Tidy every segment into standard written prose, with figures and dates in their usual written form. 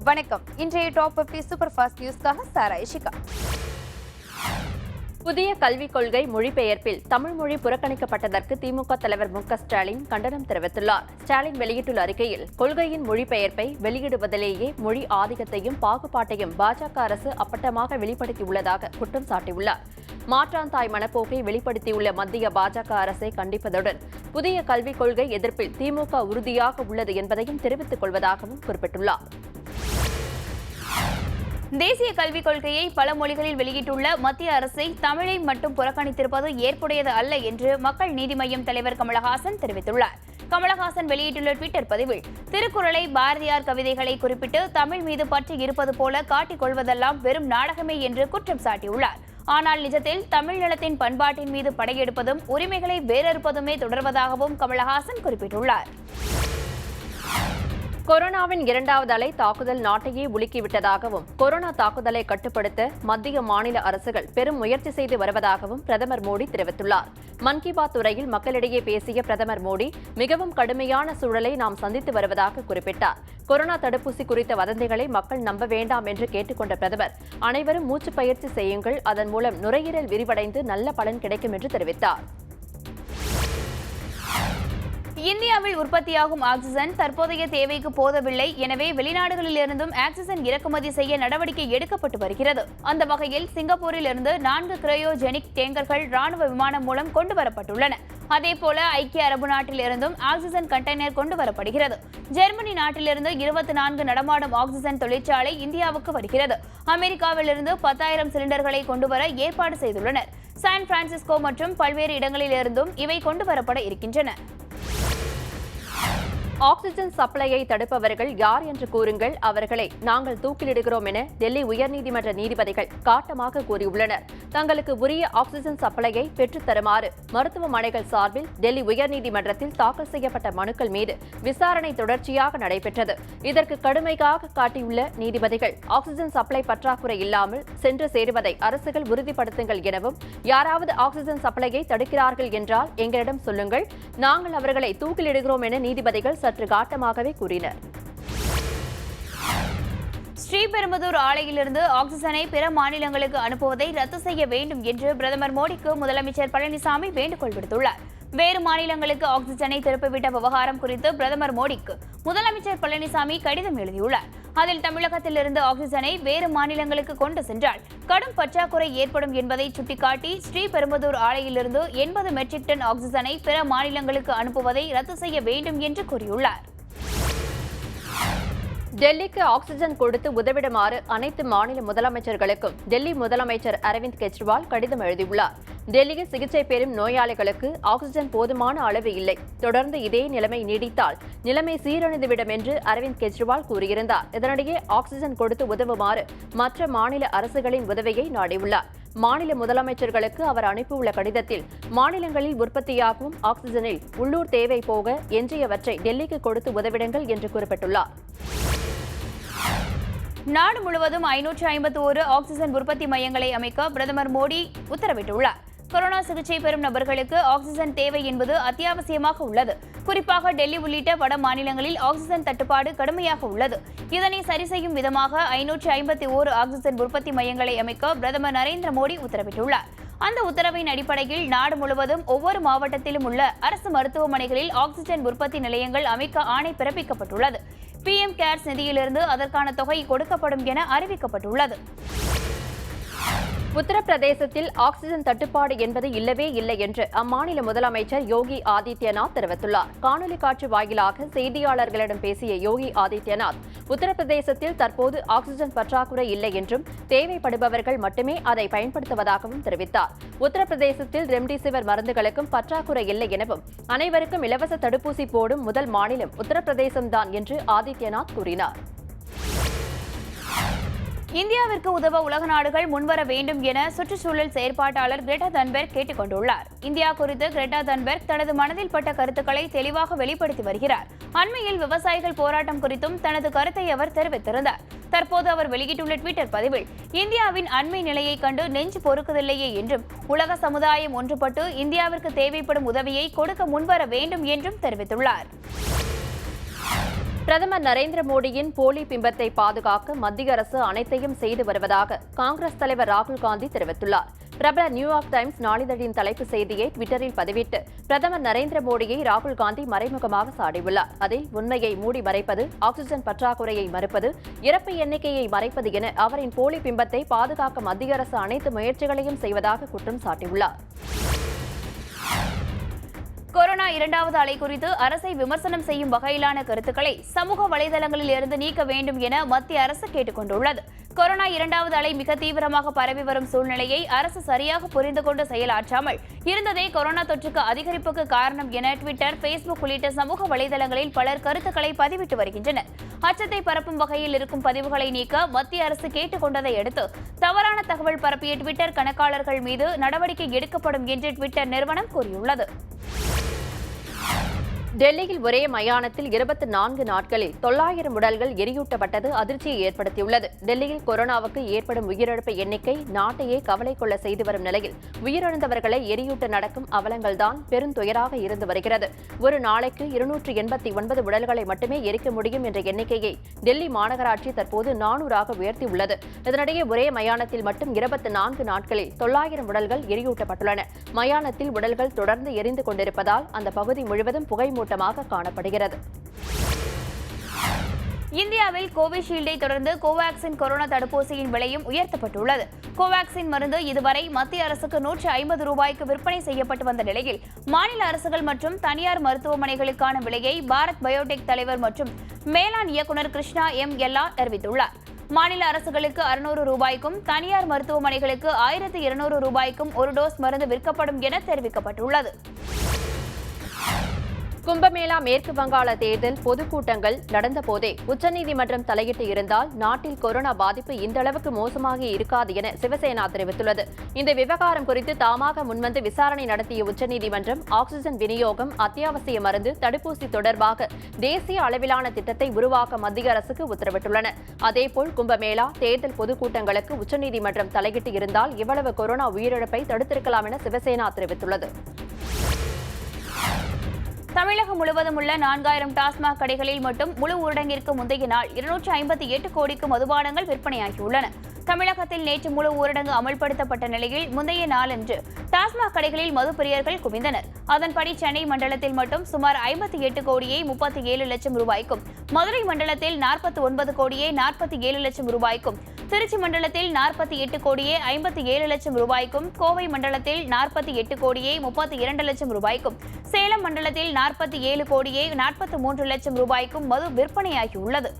வணக்கம். இன்றைய top 50 super fast நியூஸ்க்காக சாரா இஷிகா. புதிய கல்விக் கொள்கை மொழிபெயர்ப்பில் தமிழ் மொழி புறக்கணிக்கப்பட்டதற்கு திமுக தலைவர் மு.க.ஸ்டாலின் கண்டனம் தெரிவித்துள்ளார். ஸ்டாலின் வெளியிட்டுள்ள அறிக்கையில், கொள்கையின் மொழிபெயர்ப்பை வெளியிடுவதிலேயே மொழி ஆதிக்கத்தையும் பாகுபாட்டையும் பாஜக அரசு அப்பட்டமாக வெளிப்படுத்தியுள்ளதாக குற்றம் சாட்டியுள்ளார். மாற்றாந்தாய் மனப்போக்கை வெளிப்படுத்தியுள்ள மத்திய பாஜக அரசை கண்டிப்பதுடன் புதிய கல்விக் கொள்கை எதிர்ப்பில் திமுக உறுதியாக உள்ளது என்பதையும் தெரிவித்துக் கொள்வதாகவும் குறிப்பிட்டுள்ளார். தேசிய கல்விக் கொள்கையை பல மொழிகளில் வெளியிட்டுள்ள மத்திய அரசை தமிழை மட்டும் புறக்கணித்திருப்பது ஏற்புடையது அல்ல என்று மக்கள் நீதி மய்யம் தலைவர் கமலஹாசன் தெரிவித்துள்ளார். கமலஹாசன் வெளியிட்டுள்ள ட்விட்டர் பதிவில், திருக்குறளை, பாரதியார் கவிதைகளை குறிப்பிட்டு தமிழ் மீது பற்றி இருப்பது போல காட்டிக் கொள்வதெல்லாம் வெறும் நாடகமே என்று குற்றம் சாட்டியுள்ளார். ஆனால் நிஜத்தில் தமிழ் நிலத்தின் பண்பாட்டின் மீது படையெடுப்பதும் உரிமைகளை வேறறுப்பதுமே தொடர்வதாகவும் கமலஹாசன் குறிப்பிட்டுள்ளார். கொரோனாவின் இரண்டாவது அலை தாக்குதல் நாட்டையே உலுக்கிவிட்டதாகவும் கொரோனா தாக்குதலை கட்டுப்படுத்த மத்திய மாநில அரசுகள் பெரும் முயற்சி செய்து வருவதாகவும் பிரதமர் மோடி தெரிவித்துள்ளார். மன் கி பாத் உரையில் மக்களிடையே பேசிய பிரதமர் மோடி, மிகவும் கடுமையான சூழலை நாம் சந்தித்து வருவதாக குறிப்பிட்டார். கொரோனா தடுப்பூசி குறித்த வதந்திகளை மக்கள் நம்ப வேண்டாம் என்று கேட்டுக் கொண்ட பிரதமர், அனைவரும் மூச்சு பயிற்சி செய்யுங்கள், அதன் மூலம் நுரையீரல் விரிவடைந்து நல்ல பலன் கிடைக்கும் என்று தெரிவித்தார். இந்தியாவில் உற்பத்தியாகும் ஆக்சிஜன் தற்போதைய தேவைக்கு போதவில்லை. எனவே வெளிநாடுகளிலிருந்தும் ஆக்சிஜன் இறக்குமதி செய்ய நடவடிக்கை எடுக்கப்பட்டு வருகிறது. அந்த வகையில் சிங்கப்பூரில் இருந்து 4 கிரையோஜெனிக் டேங்கர்கள் ராணுவ விமானம் மூலம் கொண்டுவரப்பட்டுள்ளன. அதேபோல ஐக்கிய அரபு நாட்டிலிருந்தும் ஆக்சிஜன் கண்டெய்னர் கொண்டுவரப்படுகிறது. ஜெர்மனி நாட்டிலிருந்து 24 நடமாடும் ஆக்சிஜன் தொழிற்சாலை இந்தியாவுக்கு வருகிறது. அமெரிக்காவிலிருந்து 10,000 சிலிண்டர்களை கொண்டுவர ஏற்பாடு செய்துள்ளனர். சான் பிரான்சிஸ்கோ மற்றும் பல்வேறு இடங்களிலிருந்தும் இவை கொண்டுவரப்பட இருக்கின்றன. ஆக்சிஜன் சப்ளையை தடுப்பவர்கள் யார் என்று கூறுங்கள், அவர்களை நாங்கள் தூக்கிலிடுகிறோம் என டெல்லி உயர்நீதிமன்ற நீதிபதிகள் காட்டமாக கூறியுள்ளனர். தங்களுக்கு உரிய ஆக்சிஜன் சப்ளையை பெற்றுத் தருமாறு மருத்துவமனைகள் சார்பில் டெல்லி உயர்நீதிமன்றத்தில் தாக்கல் செய்யப்பட்ட மனுக்கள் மீது விசாரணை தொடர்ச்சியாக நடைபெற்றது. இதற்கு கடுமையாக காட்டியுள்ள நீதிபதிகள், ஆக்சிஜன் சப்ளை பற்றாக்குறை இல்லாமல் சென்று சேருவதை அரசுகள் உறுதிப்படுத்துங்கள் எனவும், யாராவது ஆக்சிஜன் சப்ளையை தடுக்கிறார்கள் என்றால் எங்களிடம் சொல்லுங்கள், நாங்கள் அவர்களை தூக்கிலிடுகிறோம் என நீதிபதிகள் சற்று காட்டமாகவே கூறினர். ஸ்ரீபெரும்புதூர் ஆலையிலிருந்து ஆக்சிஜனை பிற மாநிலங்களுக்கு அனுப்புவதை ரத்து செய்ய வேண்டும் என்று பிரதமர் மோடிக்கு முதலமைச்சர் பழனிசாமி வேண்டுகோள் விடுத்துள்ளார். வேறு மாநிலங்களுக்கு ஆக்சிஜனை திருப்பிவிட்ட விவகாரம் குறித்து பிரதமர் மோடிக்கு முதலமைச்சர் பழனிசாமி கடிதம் எழுதியுள்ளார். அதில் தமிழகத்திலிருந்து ஆக்சிஜனை வேறு மாநிலங்களுக்கு கொண்டு சென்றால் கடும் பற்றாக்குறை ஏற்படும் என்பதை சுட்டிக்காட்டி, ஸ்ரீபெரும்புதூர் ஆலையிலிருந்து 80 மெட்ரிக் டன் ஆக்சிஜனை பிற மாநிலங்களுக்கு அனுப்புவதை ரத்து செய்ய வேண்டும் என்று கூறியுள்ளார். டெல்லிக்கு ஆக்சிஜன் கொடுத்து உதவிடுமாறு அனைத்து மாநில முதலமைச்சர்களுக்கும் டெல்லி முதலமைச்சர் அரவிந்த் கெஜ்ரிவால் கடிதம் எழுதியுள்ளார். டெல்லியில் சிகிச்சை பெறும் நோயாளிகளுக்கு ஆக்சிஜன் போதுமான அளவு இல்லை. தொடர்ந்து இதே நிலைமை நீடித்தால் நிலைமை சீரழிந்துவிடும் என்று அரவிந்த் கெஜ்ரிவால் கூறியிருந்தார். இதனிடையே ஆக்சிஜன் கொடுத்து உதவுமாறு மற்ற மாநில அரசுகளின் உதவியை நாடியுள்ளார். மாநில முதலமைச்சர்களுக்கு அவர் அனுப்பியுள்ள கடிதத்தில், மாநிலங்களில் உற்பத்தியாகும் ஆக்சிஜனில் உள்ளூர் தேவை போக எஞ்சியவற்றை டெல்லிக்கு கொடுத்து உதவிடுங்கள் என்று குறிப்பிட்டுள்ளார். நாடு முழுவதும் 551 ஆக்சிஜன் உற்பத்தி மையங்களை அமைக்க பிரதமர் மோடி உத்தரவிட்டுள்ளார். கொரோனா சிகிச்சை பெறும் நபர்களுக்கு ஆக்சிஜன் தேவை என்பது அத்தியாவசியமாக உள்ளது. குறிப்பாக டெல்லி உள்ளிட்ட வட மாநிலங்களில் ஆக்சிஜன் தட்டுப்பாடு கடுமையாக உள்ளது. இதனை சரி செய்யும் விதமாக 551 ஆக்சிஜன் உற்பத்தி மையங்களை அமைக்க பிரதமர் நரேந்திர மோடி உத்தரவிட்டுள்ளார். அந்த உத்தரவின் அடிப்படையில் நாடு முழுவதும் ஒவ்வொரு மாவட்டத்திலும் உள்ள அரசு மருத்துவமனைகளில் ஆக்சிஜன் உற்பத்தி நிலையங்கள் அமைக்க ஆணை பிறப்பிக்கப்பட்டுள்ளது. PM கேர்ஸ் நிதியிலிருந்து அதற்கான தொகை கொடுக்கப்படும் என அறிவிக்கப்பட்டுள்ளது. உத்தரப்பிரதேசத்தில் ஆக்சிஜன் தட்டுப்பாடு என்பது இல்லவே இல்லை என்று அம்மாநில முதலமைச்சர் யோகி ஆதித்யநாத் தெரிவித்துள்ளார். காணொலி காட்சி வாயிலாக செய்தியாளர்களிடம் பேசிய யோகி ஆதித்யநாத், உத்தரப்பிரதேசத்தில் தற்போது ஆக்சிஜன் பற்றாக்குறை இல்லை என்றும் தேவைப்படுபவர்கள் மட்டுமே அதை பயன்படுத்துவதாகவும் தெரிவித்தார். உத்தரப்பிரதேசத்தில் ரெம்டெசிவிர் மருந்துகளுக்கும் பற்றாக்குறை இல்லை எனவும், அனைவருக்கும் இலவச தடுப்பூசி போடும் முதல் மாநிலம் உத்தரப்பிரதேசம்தான் என்று ஆதித்யநாத் கூறினார். இந்தியாவிற்கு உதவ உலக நாடுகள் முன்வர வேண்டும் என சுற்றுச்சூழல் செயற்பாட்டாளர் கிரெட்டா தன்பெர்க் கேட்டுக் கொண்டுள்ளார். இந்தியா குறித்து கிரெட்டா தன்பெர்க் தனது மனதில் பட்ட கருத்துக்களை தெளிவாக வெளிப்படுத்தி வருகிறார். அண்மையில் விவசாயிகள் போராட்டம் குறித்தும் தனது கருத்தை அவர் தெரிவித்திருந்தார். தற்போது அவர் வெளியிட்டுள்ள ட்விட்டர் பதிவில், இந்தியாவின் அண்மை நிலையை கண்டு நெஞ்சு பொறுக்குதில்லையே என்றும், உலக சமுதாயம் ஒன்றுபட்டு இந்தியாவிற்கு தேவைப்படும் உதவியை கொடுக்க முன்வர வேண்டும் என்றும் தெரிவித்துள்ளார். பிரதமர் நரேந்திர மோடியின் போலி பிம்பத்தை பாதுகாக்க மத்திய அரசு அனைத்தையும் செய்து வருவதாக காங்கிரஸ் தலைவர் ராகுல் காந்தி தெரிவித்துள்ளார். பிரபல நியூயார்க் டைம்ஸ் நாளிதழின் தலைப்பு செய்தியை ட்விட்டரில் பதிவிட்டு பிரதமர் நரேந்திர மோடியை ராகுல் காந்தி மறைமுகமாக சாடியுள்ளார். அதில் உண்மையை மூடி மறைப்பது, ஆக்ஸிஜன் பற்றாக்குறையை மறுப்பது, இறப்பு எண்ணிக்கையை மறைப்பது என அவரின் போலி பிம்பத்தை பாதுகாக்க மத்திய அரசு அனைத்து முயற்சிகளையும் செய்வதாக குற்றம் சாட்டியுள்ளார். கொரோனா இரண்டாவது அலை குறித்து அரசை விமர்சனம் செய்யும் வகையிலான கருத்துக்களை சமூக வலைதளங்களில் இருந்து நீக்க வேண்டும் என மத்திய அரசு கேட்டுக் கொண்டுள்ளது. கொரோனா இரண்டாவது அலை மிக தீவிரமாக பரவி வரும் சூழ்நிலையை அரசு சரியாக புரிந்து கொண்டு செயலாற்றாமல் இருந்ததே கொரோனா தொற்றுக்கு அதிகரிப்புக்கு காரணம் என ட்விட்டர், பேஸ்புக் உள்ளிட்ட சமூக வலைதளங்களில் பலர் கருத்துக்களை பதிவிட்டு வருகின்றனர். அச்சத்தை பரப்பும் வகையில் இருக்கும் பதிவுகளை நீக்க மத்திய அரசு கேட்டுக் கொண்டதை அடுத்து தவறான தகவல் பரப்பிய ட்விட்டர் கணக்காளர்கள் மீது நடவடிக்கை எடுக்கப்படும் என்று ட்விட்டர் நிறுவனம் கூறியுள்ளது. டெல்லியில் ஒரே மயானத்தில் 24 நாட்களில் 900 உடல்கள் எரியூட்டப்பட்டது அதிர்ச்சியை ஏற்படுத்தியுள்ளது. டெல்லியில் கொரோனாவுக்கு ஏற்படும் உயிரிழப்பு எண்ணிக்கை நாட்டையே கவலை கொள்ள செய்து வரும் நிலையில் உயிரிழந்தவர்களை எரியூட்ட நடக்கும் அவலங்கள்தான் பெருந்துயராக இருந்து வருகிறது. ஒரு நாளைக்கு 289 உடல்களை மட்டுமே எரிக்க முடியும் என்ற எண்ணிக்கையை டெல்லி மாநகராட்சி தற்போது 400ஆக உயர்த்தியுள்ளது. இதனிடையே ஒரே மயானத்தில் மட்டும் 24 நாட்களில் 900 உடல்கள் எரியூட்டப்பட்டுள்ளன. மயானத்தில் உடல்கள் தொடர்ந்து எரிந்து கொண்டிருப்பதால் அந்த பகுதி முழுவதும் புகை மூட்டமாக காணப்படுகிறது. இந்தியாவில் கோவிஷீல்டை தொடர்ந்து கோவாக்சின் கொரோனா தடுப்பூசியின் விலையும் உயர்த்தப்பட்டுள்ளது. கோவாக்சின் மருந்து இதுவரை மத்திய அரசுக்கு 150 ரூபாய்க்கு விற்பனை செய்யப்பட்டு வந்த நிலையில் மாநில அரசுகள் மற்றும் தனியார் மருத்துவமனைகளுக்கான விலையை பாரத் பயோடெக் தலைவர் மற்றும் மேலாண் இயக்குநர் கிருஷ்ணா எம்.எல்.ஆ அறிவித்துள்ளார். மாநில அரசுகளுக்கு 600 ரூபாய்க்கும் தனியார் மருத்துவமனைகளுக்கு 1200 ரூபாய்க்கும் ஒரு டோஸ் மருந்து விற்கப்படும் என தெரிவிக்கப்பட்டுள்ளது. கும்பமேளா மேற்கு வங்காள தேர்தல் பொதுக்கூட்டங்கள் நடந்தபோதே உச்சநீதிமன்றம் தலையிட்டு இருந்தால் நாட்டில் கொரோனா பாதிப்பு இந்த அளவுக்கு மோசமாக இருக்காது என சிவசேனா தெரிவித்துள்ளது. இந்த விவகாரம் குறித்து தாமாக முன்வந்து விசாரணை நடத்திய உச்சநீதிமன்றம் ஆக்ஸிஜன் விநியோகம், அத்தியாவசிய மருந்து, தடுப்பூசி தொடர்பாக தேசிய அளவிலான திட்டத்தை உருவாக்க மத்திய அரசுக்கு உத்தரவிட்டுள்ளன. அதேபோல் கும்பமேளா தேர்தல் பொதுக்கூட்டங்களுக்கு உச்சநீதிமன்றம் தலையிட்டு இருந்தால் இவ்வளவு கொரோனா உயிரிழப்பை தடுத்திருக்கலாம் என சிவசேனா தெரிவித்துள்ளது. தமிழகம் முழுவதும் உள்ள 4000 டாஸ்மாக் கடைகளில் மட்டும் முழு ஊரடங்கிற்கு முந்தைய நாள் 258 கோடிக்கு மதுபானங்கள் விற்பனையாகியுள்ளன. தமிழகத்தில் நேற்று முழு ஊரடங்கு அமல்படுத்தப்பட்ட நிலையில் முந்தைய நாளன்று டாஸ்மாக் கடைகளில் மது பிரியர்கள் குவிந்தனர். அதன்படி சென்னை மண்டலத்தில் மட்டும் சுமார் 58 கோடியே 37 லட்சம் ரூபாய்க்கும், மதுரை மண்டலத்தில் 49 கோடியே 47 லட்சம் ரூபாய்க்கும், திருச்சி மண்டலத்தில் 48 கோடியே 57 லட்சம் ரூபாய்க்கும், கோவை மண்டலத்தில் 48 கோடியே 32 லட்சம் ரூபாய்க்கும், சேலம் மண்டலத்தில் 47 கோடியே 43 லட்சம் ரூபாய்க்கும் மது விற்பனையாகியுள்ளது.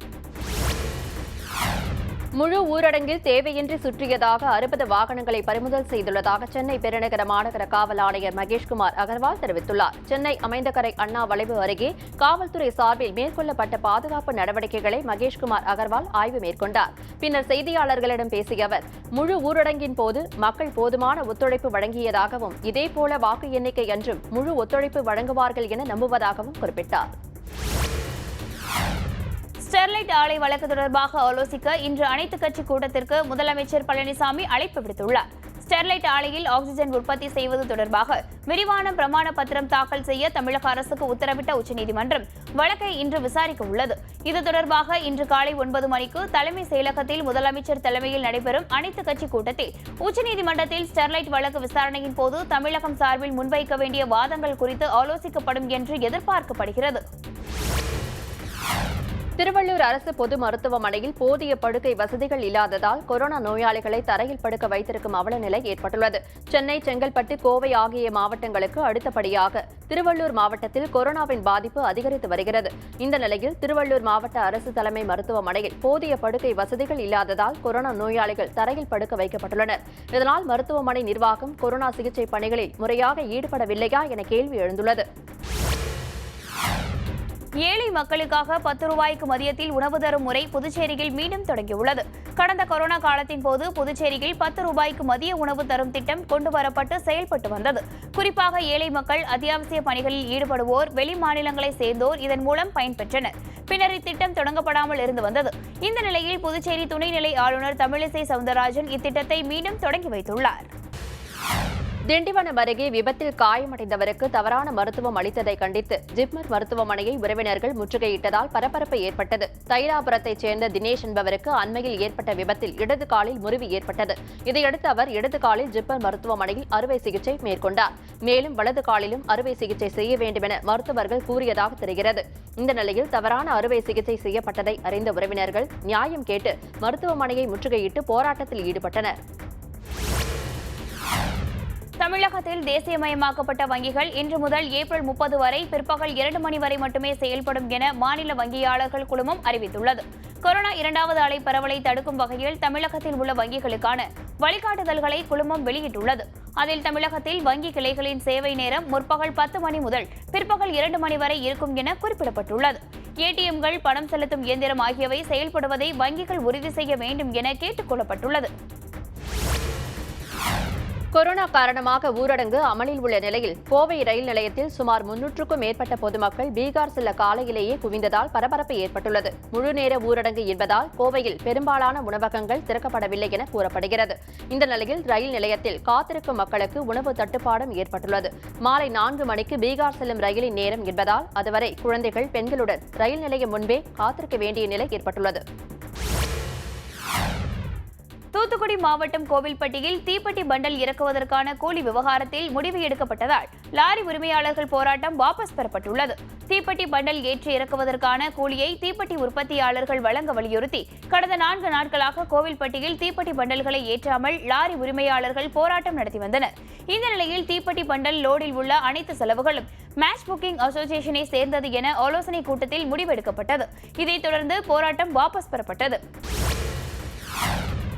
முழு ஊரடங்கில் தேவையின்றி சுற்றியதாக 60 வாகனங்களை பறிமுதல் செய்துள்ளதாக சென்னை பெருநகர மாநகர காவல் ஆணையர் மகேஷ்குமார் அகர்வால் தெரிவித்துள்ளார். சென்னை அமைந்தகரை அண்ணா வளைவு அருகே காவல்துறை சார்பில் மேற்கொள்ளப்பட்ட பாதுகாப்பு நடவடிக்கைகளை மகேஷ்குமார் அகர்வால் ஆய்வு மேற்கொண்டார். பின்னர் செய்தியாளர்களிடம் பேசிய அவர், முழு ஊரடங்கின் போது மக்கள் போதுமான ஒத்துழைப்பு வழங்கியதாகவும், இதேபோல வாக்கு எண்ணிக்கை அன்றும் முழு ஒத்துழைப்பு வழங்குவார்கள் என நம்புவதாகவும் குறிப்பிட்டார். ஸ்டெர்லைட் ஆலை வழக்கு தொடர்பாக ஆலோசிக்க இன்று அனைத்துக் கட்சி கூட்டத்திற்கு முதலமைச்சர் பழனிசாமி அழைப்பு விடுத்துள்ளார். ஸ்டெர்லைட் ஆலையில் ஆக்ஸிஜன் உற்பத்தி செய்வது தொடர்பாக விரிவான பிரமாண பத்திரம் தாக்கல் செய்ய தமிழக அரசுக்கு உத்தரவிட்ட உச்சநீதிமன்றம் வழக்கை இன்று விசாரிக்க உள்ளது. இது தொடர்பாக இன்று காலை 9 மணிக்கு தலைமை செயலகத்தில் முதலமைச்சர் தலைமையில் நடைபெறும் அனைத்துக் கட்சி கூட்டத்தில் உச்சநீதிமன்றத்தில் ஸ்டெர்லைட் வழக்கு விசாரணையின் போது தமிழகம் சார்பில் முன்வைக்க வேண்டிய வாதங்கள் குறித்து ஆலோசிக்கப்படும் என்று எதிர்பார்க்கப்படுகிறது. திருவள்ளூர் அரசு பொது மருத்துவமனையில் போதிய படுக்கை வசதிகள் இல்லாததால் கொரோனா நோயாளிகளை தரையில் படுக்க வைத்திருக்கும் அவலநிலை ஏற்பட்டுள்ளது. சென்னை, செங்கல்பட்டு, கோவை ஆகிய மாவட்டங்களுக்கு அடுத்தபடியாக திருவள்ளூர் மாவட்டத்தில் கொரோனாவின் பாதிப்பு அதிகரித்து வருகிறது. இந்த நிலையில் திருவள்ளூர் மாவட்ட அரசு தலைமை மருத்துவமனையில் போதிய படுக்கை வசதிகள் இல்லாததால் கொரோனா நோயாளிகள் தரையில் படுக்க வைக்கப்பட்டுள்ளனர். இதனால் மருத்துவமனை நிர்வாகம் கொரோனா சிகிச்சை பணிகளில் முறையாக ஈடுபடவில்லையா என கேள்வி எழுந்துள்ளது. ஏழை மக்களுக்காக 10 ரூபாய்க்கு மதியத்தில் உணவு தரும் முறை புதுச்சேரியில் மீண்டும் தொடங்கியுள்ளது. கடந்த கொரோனா காலத்தின் போது புதுச்சேரியில் 10 ரூபாய்க்கு மதிய உணவு தரும் திட்டம் கொண்டுவரப்பட்டு செயல்பட்டு வந்தது. குறிப்பாக ஏழை மக்கள், அத்தியாவசிய பணிகளில் ஈடுபடுவோர், வெளி மாநிலங்களை சேர்ந்தோர் இதன் மூலம் பயன்பெற்றனர். பின்னர் இத்திட்டம் தொடங்கப்படாமல் இருந்து வந்தது. இந்த நிலையில் புதுச்சேரி துணைநிலை ஆளுநர் தமிழிசை சவுந்தரராஜன் இத்திட்டத்தை மீண்டும் தொடங்கி வைத்துள்ளார். திண்டிவனம் அருகே விபத்தில் காயமடைந்தவருக்கு தவறான மருத்துவம் அளித்ததை கண்டித்து ஜிப்மர் மருத்துவமனையை உறவினர்கள் முற்றுகையிட்டதால் பரபரப்பு ஏற்பட்டது. தைலாபுரத்தைச் சேர்ந்த தினேஷ் என்பவருக்கு அண்மையில் ஏற்பட்ட விபத்தில் இடது காலில் முறிவு ஏற்பட்டது. இதையடுத்து அவர் இடது காலில் ஜிப்மர் மருத்துவமனையில் அறுவை சிகிச்சை மேற்கொண்டார். மேலும் வலது காலிலும் அறுவை சிகிச்சை செய்ய வேண்டும் என மருத்துவர்கள் கூறியதாக தெரிகிறது. இந்த நிலையில் தவறான அறுவை சிகிச்சை செய்யப்பட்டதை அறிந்த உறவினர்கள் நியாயம் கேட்டு மருத்துவமனையை முற்றுகையிட்டு போராட்டத்தில் ஈடுபட்டனர். தமிழகத்தில் தேசியமயமாக்கப்பட்ட வங்கிகள் இன்று முதல் ஏப்ரல் 30 வரை பிற்பகல் 2 மணி வரை மட்டுமே செயல்படும் என மாநில வங்கியாளர்கள் குழுமம் அறிவித்துள்ளது. கொரோனா 2வது அலை பரவலை தடுக்கும் வகையில் தமிழகத்தில் உள்ள வங்கிகளுக்கான வழிகாட்டுதல்களை குழுமம் வெளியிட்டுள்ளது. அதில் தமிழகத்தில் வங்கி கிளைகளின் சேவை நேரம் முற்பகல் 10 மணி முதல் பிற்பகல் 2 மணி வரை இருக்கும் என குறிப்பிடப்பட்டுள்ளது. ஏடிஎம்கள், பணம் செலுத்தும் இயந்திரம் ஆகியவை செயல்படுவதை வங்கிகள் உறுதி செய்ய வேண்டும் என கேட்டுக் கொள்ளப்பட்டுள்ளது. கொரோனா காரணமாக ஊரடங்கு அமலில் உள்ள நிலையில் கோவை ரயில் நிலையத்தில் சுமார் 300க்கும் மேற்பட்ட பொதுமக்கள் பீகார் செல்ல காலையிலேயே குவிந்ததால் பரபரப்பு ஏற்பட்டுள்ளது. முழுநேர ஊரடங்கு என்பதால் கோவையில் பெரும்பாலான உணவகங்கள் திறக்கப்படவில்லை என கூறப்படுகிறது. இந்த நிலையில் ரயில் நிலையத்தில் காத்திருக்கும் மக்களுக்கு உணவு தட்டுப்பாடும் ஏற்பட்டுள்ளது. மாலை 4 மணிக்கு பீகார் செல்லும் ரயிலின் நேரம் என்பதால் அதுவரை குழந்தைகள், பெண்களுடன் ரயில் நிலையம் முன்பே காத்திருக்க வேண்டிய நிலை ஏற்பட்டுள்ளது. தூத்துக்குடி மாவட்டம் கோவில்பட்டியில் தீப்பெட்டி பண்டல் இறக்குவதற்கான கூலி விவகாரத்தில் முடிவு எடுக்கப்பட்டதால் லாரி உரிமையாளர்கள் போராட்டம் வாபஸ் பெறப்பட்டுள்ளது. தீப்பெட்டி பண்டல் ஏற்றி இறக்குவதற்கான கூலியை தீப்பெட்டி உற்பத்தியாளர்கள் வழங்க வலியுறுத்தி கடந்த 4 நாட்களாக கோவில்பட்டியில் தீப்பெட்டி பண்டல்களை ஏற்றாமல் லாரி உரிமையாளர்கள் போராட்டம் நடத்தி வந்தனர். இந்த நிலையில் தீப்பெட்டி பண்டல் லோடில் உள்ள அனைத்து செலவுகளும் மேட்ச் புக்கிங் அசோசியேஷனை சேர்ந்தது என ஆலோசனை கூட்டத்தில் முடிவெடுக்கப்பட்டது. இதைத் தொடர்ந்து போராட்டம் வாபஸ் பெறப்பட்டது.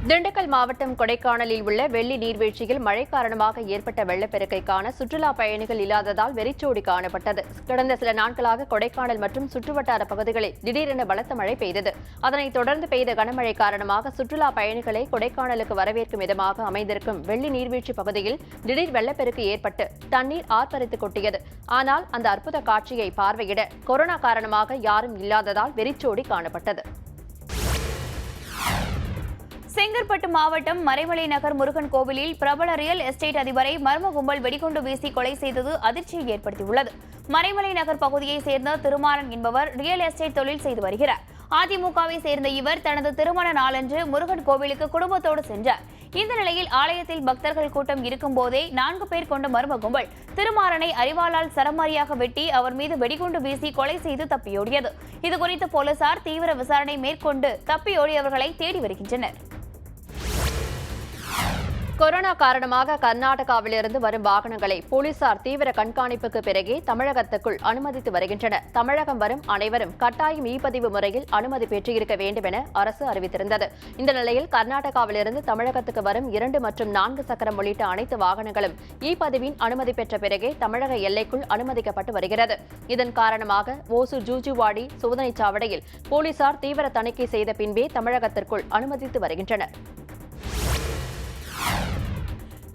திண்டுக்கல் மாவட்டம் கொடைக்கானலில் உள்ள வெள்ளி நீர்வீழ்ச்சியில் மழை காரணமாக ஏற்பட்ட வெள்ளப்பெருக்கை காண சுற்றுலா பயணிகள் இல்லாததால் வெறிச்சோடி காணப்பட்டது. கடந்த சில நாட்களாக கொடைக்கானல் மற்றும் சுற்றுவட்டார பகுதிகளில் திடீரென பலத்த மழை பெய்தது. அதனைத் தொடர்ந்து பெய்த கனமழை காரணமாக சுற்றுலா பயணிகளை கொடைக்கானலுக்கு வரவேற்கும் விதமாக அமைந்திருக்கும் வெள்ளி நீர்வீழ்ச்சி பகுதியில் திடீர் வெள்ளப்பெருக்கு ஏற்பட்டு தண்ணீர் ஆர்ப்பரித்து கொட்டியது. ஆனால் அந்த அற்புத காட்சியை பார்வையிட கொரோனா காரணமாக யாரும் இல்லாததால் வெறிச்சோடி காணப்பட்டது. செங்கற்பட்டு மாவட்டம் மறைமலை நகர் முருகன் கோவிலில் பிரபல ரியல் எஸ்டேட் அதிபரை மர்ம கும்பல் வெடிகுண்டு வீசி கொலை செய்தது அதிர்ச்சியை ஏற்படுத்தியுள்ளது. மறைமலை நகர் பகுதியைச் சேர்ந்த திருமாறன் என்பவர் ரியல் எஸ்டேட் தொழில் செய்து வருகிறார். அதிமுகவை சேர்ந்த இவர் தனது திருமண நாளன்று முருகன் கோவிலுக்கு குடும்பத்தோடு சென்றார். இந்த நிலையில் ஆலயத்தில் பக்தர்கள் கூட்டம் இருக்கும் போதே 4 பேர் கொண்ட மர்ம கும்பல் திருமாறனை அரிவாளால் சரமாரியாக வெட்டி அவர் மீது வெடிகுண்டு வீசி கொலை செய்து தப்பியோடியது. இதுகுறித்து போலீசார் தீவிர விசாரணை மேற்கொண்டு தப்பியோடியவர்களை தேடி வருகின்றனர். கொரோனா காரணமாக கர்நாடகாவிலிருந்து வரும் வாகனங்களை போலீசார் தீவிர கண்காணிப்புக்கு பிறகே தமிழகத்துக்குள் அனுமதித்து வருகின்றனர். தமிழகம் வரும் அனைவரும் கட்டாயம் இ-பதிவு முறையில் அனுமதி பெற்றிருக்க வேண்டும் என அரசு அறிவித்திருந்தது. இந்த நிலையில் கர்நாடகாவிலிருந்து தமிழகத்துக்கு வரும் 2 மற்றும் 4 சக்கரம் உள்ளிட்ட அனைத்து வாகனங்களும் இ-பதிவின் அனுமதி பெற்ற பிறகே தமிழக எல்லைக்குள் அனுமதிக்கப்பட்டு வருகிறது. இதன் காரணமாக ஓசூர் ஜூஜுவாடி சோதனைச் சாவடியில் போலீசார் தீவிர தணிக்கை செய்த பின்பே தமிழகத்திற்குள் அனுமதித்து வருகின்றனர்.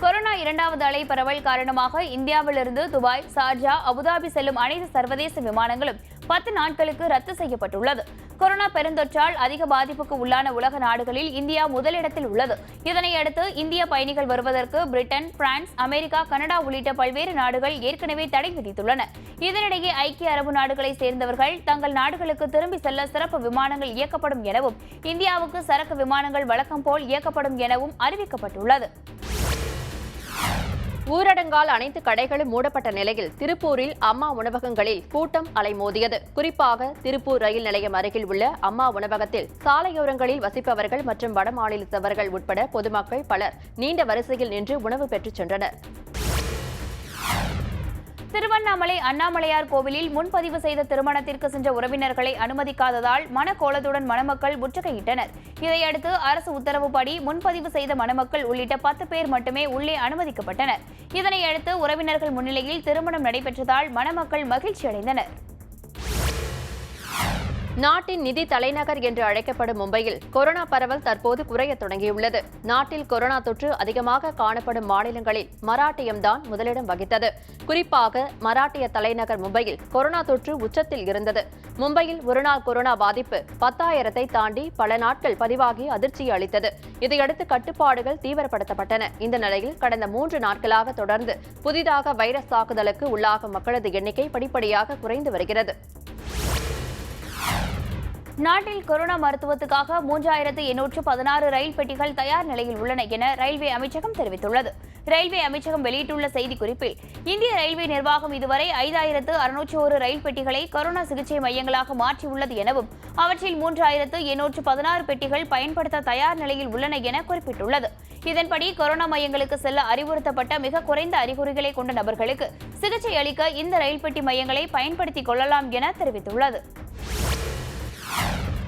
கொரோனா 2வது அலை பரவல் காரணமாக இந்தியாவிலிருந்து துபாய், சார்ஜா, அபுதாபி செல்லும் அனைத்து சர்வதேச விமானங்களும் 10 நாட்களுக்கு ரத்து செய்யப்பட்டுள்ளது. கொரோனா பெருந்தொற்றால் அதிக பாதிப்புக்கு உள்ளான உலக நாடுகளில் இந்தியா முதலிடத்தில் உள்ளது. இதனையடுத்து இந்திய பயணிகள் வருவதற்கு பிரிட்டன், பிரான்ஸ், அமெரிக்கா, கனடா உள்ளிட்ட பல்வேறு நாடுகள் ஏற்கனவே தடை விதித்துள்ளன. இதனிடையே ஐக்கிய அரபு நாடுகளை சேர்ந்தவர்கள் தங்கள் நாடுகளுக்கு திரும்பி செல்ல சிறப்பு விமானங்கள் இயக்கப்படும் எனவும் இந்தியாவுக்கு சரக்கு விமானங்கள் வழக்கம் போல் இயக்கப்படும் எனவும் அறிவிக்கப்பட்டுள்ளது. ஊரடங்கால் அனைத்து கடைகளும் மூடப்பட்ட நிலையில் திருப்பூரில் அம்மா உணவகங்களில் கூட்டம் அலைமோதியது. குறிப்பாக திருப்பூர் ரயில் நிலையம் அருகில் உள்ள அம்மா உணவகத்தில் சாலையோரங்களில் வசிப்பவர்கள் மற்றும் வடமாநிலத்தவர்கள் உட்பட பொதுமக்கள் பலர் நீண்ட வரிசையில் நின்று உணவு பெற்றுச் சென்றனர். திருவண்ணாமலை அண்ணாமலையார் கோவிலில் முன்பதிவு செய்த திருமணத்திற்கு சென்ற உறவினர்களை அனுமதிக்காததால் மனக்கோலத்துடன் மணமக்கள் முற்றுகையிட்டனர். இதையடுத்து அரசு உத்தரவுப்படி முன்பதிவு செய்த மணமக்கள் உள்ளிட்ட 10 பேர் மட்டுமே உள்ளே அனுமதிக்கப்பட்டனர். இதனையடுத்து உறவினர்கள் முன்னிலையில் திருமணம் நடைபெற்றதால் மணமக்கள் மகிழ்ச்சி அடைந்தனர். நாட்டின் நிதி தலைநகர் என்று அழைக்கப்படும் மும்பையில் கொரோனா பரவல் தற்போது குறையத் தொடங்கியுள்ளது. நாட்டில் கொரோனா தொற்று அதிகமாக காணப்படும் மாநிலங்களில் மராட்டியம்தான் முதலிடம் வகித்தது. குறிப்பாக மராட்டிய தலைநகர் மும்பையில் கொரோனா தொற்று உச்சத்தில் இருந்தது. மும்பையில் ஒருநாள் கொரோனா பாதிப்பு 10,000-ஐ தாண்டி பல நாட்கள் பதிவாகி அதிர்ச்சி அளித்தது. இதையடுத்து கட்டுப்பாடுகள் தீவிரப்படுத்தப்பட்டன. இந்த நிலையில் கடந்த 3 நாட்களாக தொடர்ந்து புதிதாக வைரஸ் தாக்குதலுக்கு உள்ளாகும் மக்களது எண்ணிக்கை படிப்படியாக குறைந்து வருகிறது. நாட்டில் கொரோனா மருத்துவத்துக்காக 3,816 ரயில் பெட்டிகள் தயார் நிலையில் உள்ளன என ரயில்வே அமைச்சகம் தெரிவித்துள்ளது. ரயில்வே அமைச்சகம் வெளியிட்டுள்ள செய்திக்குறிப்பில், இந்திய ரயில்வே நிர்வாகம் இதுவரை 5,601 ரயில் பெட்டிகளை கொரோனா சிகிச்சை மையங்களாக மாற்றியுள்ளது எனவும் அவற்றில் 3,816 பெட்டிகள் பயன்படுத்த தயார் நிலையில் உள்ளன என குறிப்பிட்டுள்ளது. இதன்படி கொரோனா மையங்களுக்கு செல்ல அறிவுறுத்தப்பட்ட மிக குறைந்த அறிகுறிகளை கொண்ட நபர்களுக்கு சிகிச்சை அளிக்க இந்த ரயில் பெட்டி மையங்களை பயன்படுத்திக் கொள்ளலாம் என தெரிவித்துள்ளது.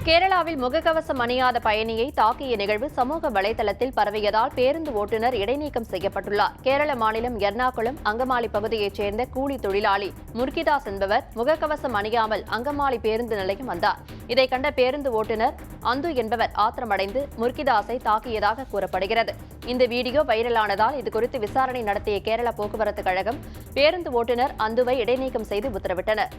கேரளாவில் முகக்கவசம் அணியாத பயணியை தாக்கிய நிகழ்வு சமூக வலைதளத்தில் பரவியதால் பேருந்து ஓட்டுநர் இடைநீக்கம் செய்யப்பட்டுள்ளார். கேரள மாநிலம் எர்ணாகுளம் அங்கமாலி பகுதியைச் சேர்ந்த கூலி தொழிலாளி முர்கிதாஸ் என்பவர் முகக்கவசம் அணியாமல் அங்கமாலி பேருந்து நிலையம் வந்தார். இதை கண்ட பேருந்து ஓட்டுநர் அந்து என்பவர் ஆத்திரமடைந்து முர்கிதாஸை தாக்கியதாக கூறப்படுகிறது. இந்த வீடியோ வைரலானதால் இதுகுறித்து விசாரணை நடத்திய கேரள போக்குவரத்து கழகம் பேருந்து ஓட்டுநர் அந்துவை இடைநீக்கம் செய்து உத்தரவிட்டனர்.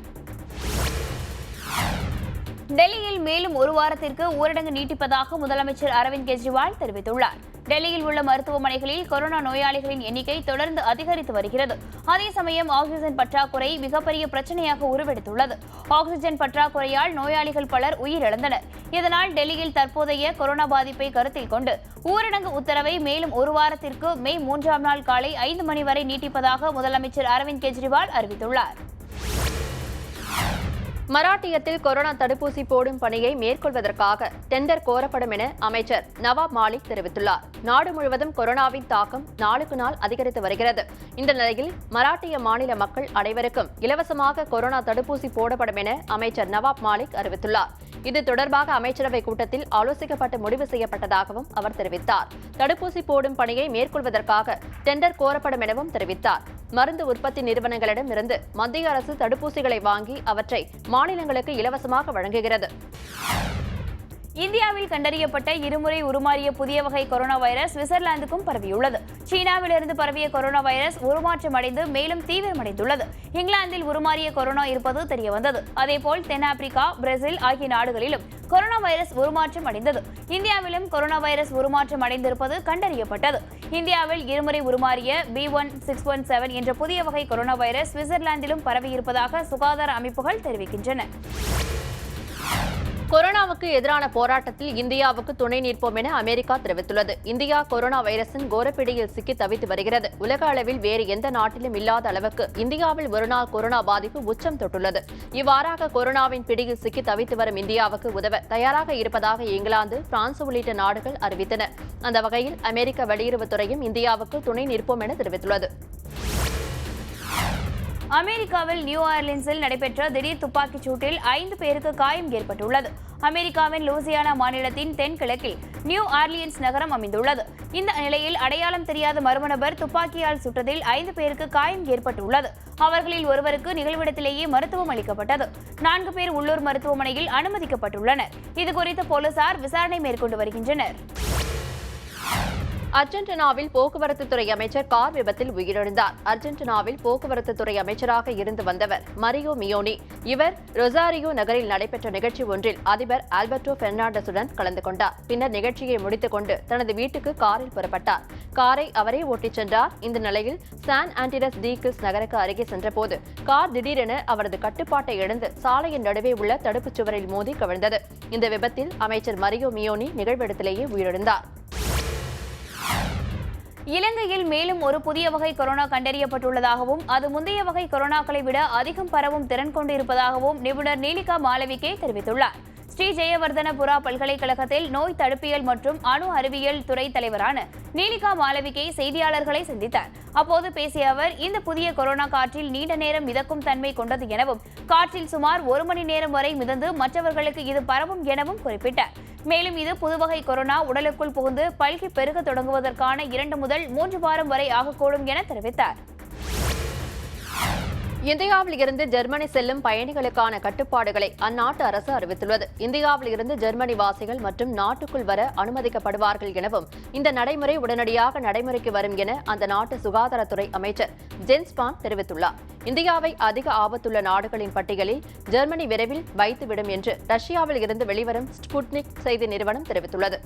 டெல்லியில் மேலும் ஒரு வாரத்திற்கு ஊரடங்கு நீட்டிப்பதாக முதலமைச்சர் அரவிந்த் கெஜ்ரிவால் தெரிவித்துள்ளார். டெல்லியில் உள்ள மருத்துவமனைகளில் கொரோனா நோயாளிகளின் எண்ணிக்கை தொடர்ந்து அதிகரித்து வருகிறது. அதே சமயம் ஆக்ஸிஜன் பற்றாக்குறை மிகப்பெரிய பிரச்சனையாக உருவெடுத்துள்ளது. ஆக்ஸிஜன் பற்றாக்குறையால் நோயாளிகள் பலர் உயிரிழந்தனர். இதனால் டெல்லியில் தற்போதைய கொரோனா பாதிப்பை கருத்தில் கொண்டு ஊரடங்கு உத்தரவை மேலும் ஒரு வாரத்திற்கு மே 3ஆம் நாள் காலை 5 மணி வரை நீட்டிப்பதாக முதலமைச்சர் அரவிந்த் கெஜ்ரிவால் அறிவித்துள்ளார். மராட்டியத்தில் கொரோனா தடுப்பூசி போடும் பணியை மேற்கொள்வதற்காக டெண்டர் கோரப்படும் என அமைச்சர் நவாப் மாலிக் தெரிவித்துள்ளார். நாடு முழுவதும் கொரோனாவின் தாக்கம் நாளுக்கு நாள் அதிகரித்து வருகிறது. இந்த நிலையில் மராட்டிய மாநில மக்கள் அனைவருக்கும் இலவசமாக கொரோனா தடுப்பூசி போடப்படும் என அமைச்சர் நவாப் மாலிக் அறிவித்துள்ளார். இது தொடர்பாக அமைச்சரவை கூட்டத்தில் ஆலோசிக்கப்பட்டு முடிவு செய்யப்பட்டதாகவும் அவர் தெரிவித்தார். தடுப்பூசி போடும் பணியை மேற்கொள்வதற்காக டெண்டர் கோரப்படும் எனவும் தெரிவித்தார். மருந்து உற்பத்தி நிறுவனங்களிடமிருந்து மத்திய அரசு தடுப்பூசிகளை வாங்கி அவற்றை மாநிலங்களுக்கு இலவசமாக வழங்குகிறது. இந்தியாவில் கண்டறியப்பட்ட இருமுறை உருமாறிய புதிய வகை கொரோனா வைரஸ் சுவிட்சர்லாந்துக்கும் பரவியுள்ளது. சீனாவிலிருந்து பரவிய கொரோனா வைரஸ் உருமாற்றம் அடைந்து மேலும் தீவிரமடைந்துள்ளது. இங்கிலாந்தில் உருமாறிய கொரோனா இருப்பது தெரியவந்தது. அதேபோல் தென்னாப்பிரிக்கா, பிரேசில் ஆகிய நாடுகளிலும் கொரோனா வைரஸ் உருமாற்றம் அடைந்தது. இந்தியாவிலும் கொரோனா வைரஸ் உருமாற்றம் அடைந்திருப்பது கண்டறியப்பட்டது. இந்தியாவில் இருமுறை உருமாறிய B1617 என்ற புதிய வகை கொரோனா வைரஸ் சுவிட்சர்லாந்திலும் பரவியிருப்பதாக சுகாதார அமைப்புகள் தெரிவிக்கின்றன. கொரோனாவுக்கு எதிரான போராட்டத்தில் இந்தியாவுக்கு துணை நிற்போம் என அமெரிக்கா தெரிவித்துள்ளது. இந்தியா கொரோனா வைரஸின் கோரப்பிடியில் சிக்கி தவித்து வருகிறது. உலக அளவில் வேறு எந்த நாட்டிலும் இல்லாத அளவுக்கு இந்தியாவில் ஒருநாள் கொரோனா பாதிப்பு உச்சம் தொட்டுள்ளது. இவ்வாறாக கொரோனாவின் பிடியில் சிக்கி தவித்து வரும் இந்தியாவுக்கு உதவ தயாராக இருப்பதாக இங்கிலாந்து, பிரான்ஸ் உள்ளிட்ட நாடுகள் அறிவித்தன. அந்த வகையில் அமெரிக்க வெளியுறவுத்துறையும் இந்தியாவுக்கு துணை நிற்போம் என தெரிவித்துள்ளது. அமெரிக்காவில் நியூ ஆர்லின்ஸில் நடைபெற்ற திடீர் துப்பாக்கிச் சூட்டில் 5 பேருக்கு காயம் ஏற்பட்டுள்ளது. அமெரிக்காவின் லூசியானா மாநிலத்தின் தென்கிழக்கில் நியூ ஆர்லியன்ஸ் நகரம் அமைந்துள்ளது. இந்த நிலையில் அடையாளம் தெரியாத மர்ம நபர் துப்பாக்கியால் சுட்டதில் 5 பேருக்கு காயம் ஏற்பட்டுள்ளது. அவர்களில் ஒருவருக்கு நிகழ்விடத்திலேயே மருத்துவம் அளிக்கப்பட்டது. 4 பேர் உள்ளூர் மருத்துவமனையில் அனுமதிக்கப்பட்டுள்ளனர். இதுகுறித்து போலீசார் விசாரணை மேற்கொண்டு வருகின்றனர். அர்ஜென்டினாவில் போக்குவரத்துத்துறை அமைச்சர் கார் விபத்தில் உயிரிழந்தார். அர்ஜென்டினாவில் போக்குவரத்துத்துறை அமைச்சராக இருந்து வந்தவர் மரியோ மியோனி. இவர் ரொசாரியோ நகரில் நடைபெற்ற நிகழ்ச்சி ஒன்றில் அதிபர் ஆல்பர்டோ பெர்னாண்டஸுடன் கலந்து கொண்டார். பின்னர் நிகழ்ச்சியை முடித்துக் கொண்டு தனது வீட்டுக்கு காரில் புறப்பட்டார். காரை அவரே ஓட்டிச் சென்றார். இந்த நிலையில் சான் ஆண்டிரஸ் டி கில்ஸ் நகருக்கு அருகே சென்றபோது கார் திடீரென அவரது கட்டுப்பாட்டை இழந்து சாலையின் நடுவே உள்ள தடுப்புச் சுவரில் மோதி கவிழ்ந்தது. இந்த விபத்தில் அமைச்சர் மரியோ மியோனி நிகழ்விடத்திலேயே உயிரிழந்தார். இலங்கையில் மேலும் ஒரு புதிய வகை கொரோனா கண்டறியப்பட்டுள்ளதாகவும் அது முந்தைய வகை கொரோனாக்களை விட அதிகம் பரவும் திறன் கொண்டிருப்பதாகவும் நிபுணர் நீலிகா மாலவிகே தெரிவித்துள்ளார். ஸ்ரீ ஜெயவர்தனபுரா பல்கலைக்கழகத்தில் நோய் தடுப்பியல் மற்றும் அணு அறிவியல் துறை தலைவரான நீலிகா மாலவிகே செய்தியாளர்களை சந்தித்தார். அப்போது பேசிய அவர், இந்த புதிய கொரோனா காற்றில் நீண்ட நேரம் மிதக்கும் தன்மை கொண்டது எனவும் காற்றில் சுமார் 1 மணி நேரம் வரை மிதந்து மற்றவர்களுக்கு இது பரவும் எனவும் குறிப்பிட்டார். மேலும் இது புதுவகை கொரோனா உடலுக்குள் புகுந்து பல்கி பெருக தொடங்குவதற்கான 2 முதல் 3 வாரம் வரை ஆகக்கூடும் என தெரிவித்தார். இந்தியாவில் இருந்து ஜெர்மனி செல்லும் பயணிகளுக்கான கட்டுப்பாடுகளை அந்நாட்டு அரசு அறிவித்துள்ளது. இந்தியாவில் இருந்து ஜெர்மனி வாசிகள் மற்றும் நாட்டுக்குள் வர அனுமதிக்கப்படுவார்கள் எனவும் இந்த நடைமுறை உடனடியாக நடைமுறைக்கு வரும் என அந்த நாட்டு சுகாதாரத்துறை அமைச்சர் ஜென்ஸ் ஸ்பான் தெரிவித்துள்ளார். இந்தியாவை அதிக ஆபத்துள்ள நாடுகளின் பட்டியலில் ஜெர்மனி விரைவில் வைத்துவிடும் என்று ரஷ்யாவில் இருந்து வெளிவரும் ஸ்புட்னிக் செய்தி நிறுவனம் தெரிவித்துள்ளது.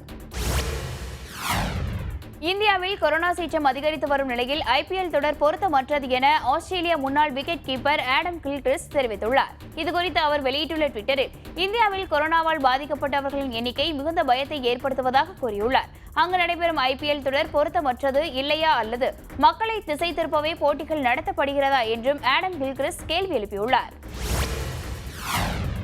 இந்தியாவில் கொரோனா சீற்றம் அதிகரித்து வரும் நிலையில் ஐபிஎல் தொடர் பொருத்தமற்றது என ஆஸ்திரேலிய முன்னாள் விக்கெட் கீப்பர் ஆடம் கில்க்ரிஸ்ட் தெரிவித்துள்ளார். இதுகுறித்து அவர் வெளியிட்டுள்ள ட்விட்டரில் இந்தியாவில் கொரோனாவால் பாதிக்கப்பட்டவர்களின் எண்ணிக்கை மிகுந்த பயத்தை ஏற்படுத்துவதாக கூறியுள்ளார். அங்கு நடைபெறும் ஐபிஎல் தொடர் பொருத்தமற்றது இல்லையா அல்லது மக்களை திசை திருப்பவே போட்டிகள் நடத்தப்படுகிறதா என்றும் ஆடம் கில்க்ரிஸ்ட் கேள்வி எழுப்பியுள்ளார்.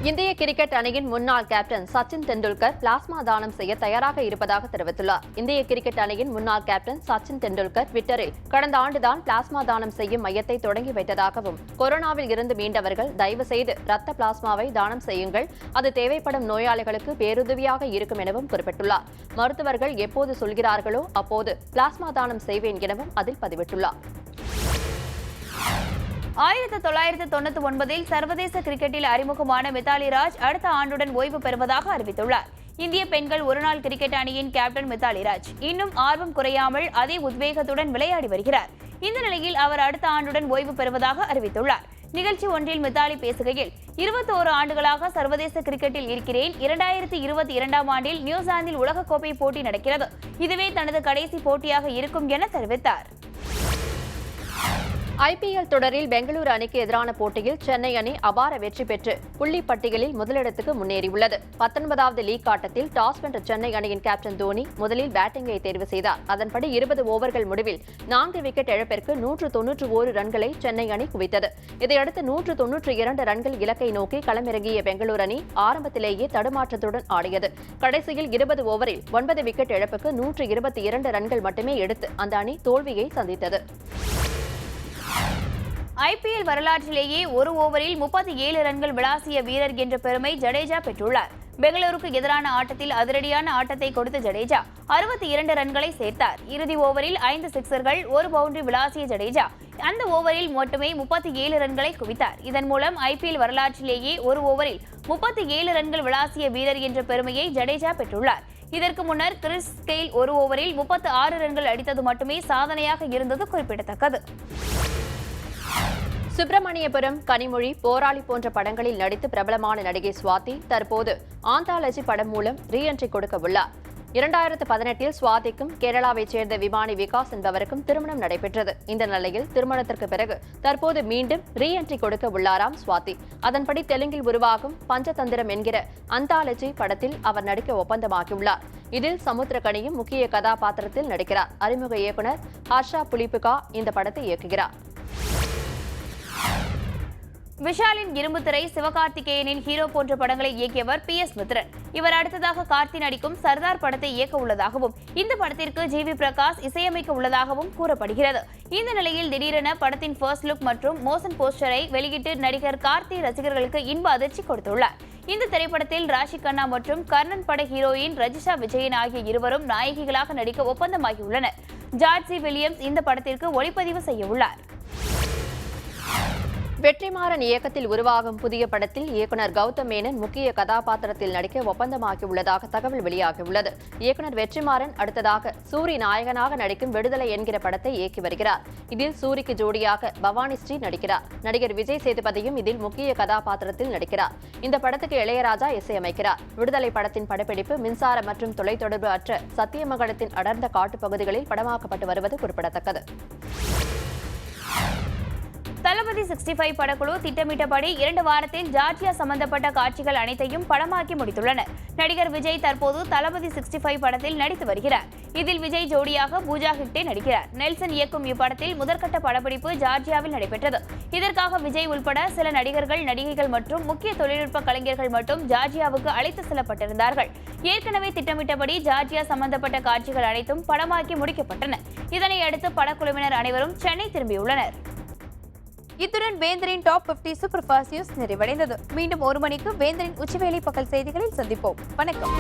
இந்திய கிரிக்கெட் அணியின் முன்னாள் கேப்டன் சச்சின் தெண்டுல்கர் பிளாஸ்மா தானம் செய்ய தயாராக இருப்பதாக தெரிவித்துள்ளார். இந்திய கிரிக்கெட் அணியின் முன்னாள் கேப்டன் சச்சின் தெண்டுல்கர் ட்விட்டரில் கடந்த ஆண்டுதான் பிளாஸ்மா தானம் செய்யும் மையத்தை தொடங்கி வைத்ததாகவும், கொரோனாவில் இருந்து மீண்டவர்கள் தயவு செய்து ரத்த பிளாஸ்மாவை தானம் செய்யுங்கள், அது தேவைப்படும் நோயாளிகளுக்கு பேருதவியாக இருக்கும் எனவும் குறிப்பிட்டுள்ளார். மருத்துவர்கள் எப்போது சொல்கிறார்களோ அப்போது பிளாஸ்மா தானம் செய்வேன் எனவும் அதில் பதிவிட்டுள்ளார். 1999 சர்வதேச கிரிக்கெட்டில் அறிமுகமான மித்தாலி ராஜ் அடுத்த ஆண்டுடன் ஓய்வு பெறுவதாக அறிவித்துள்ளார். இந்திய பெண்கள் ஒருநாள் கிரிக்கெட் அணியின் கேப்டன் மித்தாலி ராஜ் இன்னும் ஆர்வம் குறையாமல் அதே உத்வேகத்துடன் விளையாடி வருகிறார். இந்த நிலையில் அவர் அடுத்த ஆண்டுடன் ஓய்வு பெறுவதாக அறிவித்துள்ளார். நிகழ்ச்சி ஒன்றில் மித்தாலி பேசுகையில் 21 ஆண்டுகளாக சர்வதேச கிரிக்கெட்டில் இருக்கிறேன். 2022ஆம் ஆண்டில் நியூசிலாந்தில் உலகக்கோப்பை போட்டி நடக்கிறது. இதுவே தனது கடைசி போட்டியாக இருக்கும் என தெரிவித்தார். ஐபிஎல் தொடரில் பெங்களூரு அணிக்கு எதிரான போட்டியில் சென்னை அணி அபார வெற்றி பெற்று புள்ளி பட்டியலில் முதலிடத்துக்கு முன்னேறியுள்ளது. 19வது லீக் ஆட்டத்தில் டாஸ் வென்ற சென்னை அணியின் கேப்டன் தோனி முதலில் பேட்டிங்கை தேர்வு செய்தார். அதன்படி 20 ஓவர்கள் முடிவில் 4 விக்கெட் இழப்பிற்கு 191 ரன்களை சென்னை அணி குவித்தது. இதையடுத்து 192 ரன்கள் இலக்கை நோக்கி களமிறங்கிய பெங்களூரு அணி ஆரம்பத்திலேயே தடுமாற்றத்துடன் ஆடியது. கடைசியில் 20 ஓவரில் 9 விக்கெட் இழப்புக்கு 122 ரன்கள் மட்டுமே எடுத்து அந்த அணி தோல்வியை சந்தித்தது. ஐபிஎல் வரலாற்றிலேயே ஒரு ஓவரில் 37 ரன்கள் விளாசிய வீரர் என்ற பெருமை ஜடேஜா பெற்றுள்ளார். பெங்களூருக்கு எதிரான ஆட்டத்தில் அதிரடியான ஆட்டத்தை கொடுத்த ஜடேஜா 62 ரன்களை சேர்த்தார். இறுதி ஓவரில் 5 சிக்சர்கள், 1 பவுண்டரி விளாசிய ஜடேஜா அந்த ஓவரில் மட்டுமே 37 ரன்களை குவித்தார். இதன் மூலம் ஐபிஎல் வரலாற்றிலேயே ஒரு ஓவரில் 37 ரன்கள் விளாசிய வீரர் என்ற பெருமையை ஜடேஜா பெற்றுள்ளார். இதற்கு முன்னர் கிறிஸ் கெயில் ஒரு ஓவரில் 36 ரன்கள் அடித்தது மட்டுமே சாதனையாக இருந்தது குறிப்பிடத்தக்கது. சுப்பிரமணியபுரம், கனிமொழி, போராளி போன்ற படங்களில் நடித்து பிரபலமான நடிகை சுவாதி தற்போது ஆந்தாலஜி படம் மூலம் ரீஎன்ட்ரி கொடுக்க உள்ளார். 2018இல் சுவாதிக்கும் கேரளாவைச் சேர்ந்த விமானி விகாஸ் என்பவருக்கும் திருமணம் நடைபெற்றது. இந்த நிலையில் திருமணத்திற்கு பிறகு தற்போது மீண்டும் ரீஎன்ட்ரி கொடுக்க உள்ளாராம் சுவாதி. அதன்படி தெலுங்கில் உருவாகும் பஞ்சதந்திரம் என்கிற அந்தாலஜி படத்தில் அவர் நடிக்க ஒப்பந்தமாகியுள்ளார். இதில் சமுத்திரகனியும் முக்கிய கதாபாத்திரத்தில் நடிக்கிறார். அறிமுக இயக்குநர் ஹர்ஷா புலிப்புகா இந்த படத்தை இயக்குகிறார். விஷாலின் இரும்புத்திரை, சிவகார்த்திகேயனின் ஹீரோ போன்ற படங்களை இயக்கியவர் PS மித்ரன். இவர் அடுத்ததாக கார்த்தி நடிக்கும் சர்தார் படத்தை இயக்க உள்ளதாகவும் இந்த படத்திற்கு ஜிவி பிரகாஷ் இசையமைக்க உள்ளதாகவும் கூறப்படுகிறது. இந்த நிலையில் திடீரென படத்தின் ஃபர்ஸ்ட் லுக் மற்றும் மோஷன் போஸ்டரை வெளியிட்டு நடிகர் கார்த்தி ரசிகர்களுக்கு இன்ப அதிர்ச்சி கொடுத்துள்ளார். இந்த திரைப்படத்தில் ராஷி கண்ணா மற்றும் கர்ணன் பட ஹீரோயின் ரஜிஷா விஜயன் ஆகிய இருவரும் நாயகிகளாக நடிக்க ஒப்பந்தமாகியுள்ளனர். ஜார்ஜ் சி வில்லியம்ஸ் இந்த படத்திற்கு ஒளிப்பதிவு செய்ய உள்ளார். வெற்றிமாறன் இயக்கத்தில் உருவாகும் புதிய படத்தில் இயக்குநர் கௌதம் மேனன் முக்கிய கதாபாத்திரத்தில் நடிக்க ஒப்பந்தமாகியுள்ளதாக தகவல் வெளியாகியுள்ளது. இயக்குநர் வெற்றிமாறன் அடுத்ததாக சூரி நாயகனாக நடிக்கும் விடுதலை என்கிற படத்தை இயக்கி வருகிறார். இதில் சூரிக்கு ஜோடியாக பவானி ஸ்ரீ நடிக்கிறார். நடிகர் விஜய் சேதுபதியும் இதில் முக்கிய கதாபாத்திரத்தில் நடிக்கிறார். இந்த படத்துக்கு இளையராஜா இசையமைக்கிறார். விடுதலை படத்தின் படப்பிடிப்பு மின்சார மற்றும் தொலைத்தொடர்பு அற்ற சத்தியமங்கலத்தின் அடர்ந்த காட்டுப் பகுதிகளில் படமாக்கப்பட்டு வருவது குறிப்பிடத்தக்கது. தளபதி 65 படக்குழு திட்டமிட்டபடி 2 வாரத்தில் ஜார்ஜியா சம்பந்தப்பட்ட காட்சிகள் அனைத்தையும் படமாக்கி முடித்துள்ளனர். நடிகர் விஜய் தற்போது தளபதி 65 படத்தில் நடித்து வருகிறார். இதில் விஜய் ஜோடியாக பூஜா ஹெக்டே நடிக்கிறார். நெல்சன் இயக்கும் இப்படத்தில் முதற்கட்ட படப்பிடிப்பு ஜார்ஜியாவில் நடைபெற்றது. இதற்காக விஜய் உள்பட சில நடிகர்கள், நடிகைகள் மற்றும் முக்கிய தொழில்நுட்ப கலைஞர்கள் மட்டும் ஜார்ஜியாவுக்கு அழைத்து செல்லப்பட்டிருந்தார்கள். ஏற்கனவே திட்டமிட்டபடி ஜார்ஜியா சம்பந்தப்பட்ட காட்சிகள் அனைத்தும் படமாக்கி முடிக்கப்பட்டன. இதனை அடுத்து படக்குழுவினர் அனைவரும் சென்னை திரும்பியுள்ளனர். இத்துடன் வேந்தரின் டாப் 50 சூப்பர் ஃபாஸ்ட் நியூஸ் நிறைவடைந்தது. மீண்டும் 1 மணிக்கு வேந்தரின் உச்சிவேளை பகல் செய்திகளில் சந்திப்போம். வணக்கம்.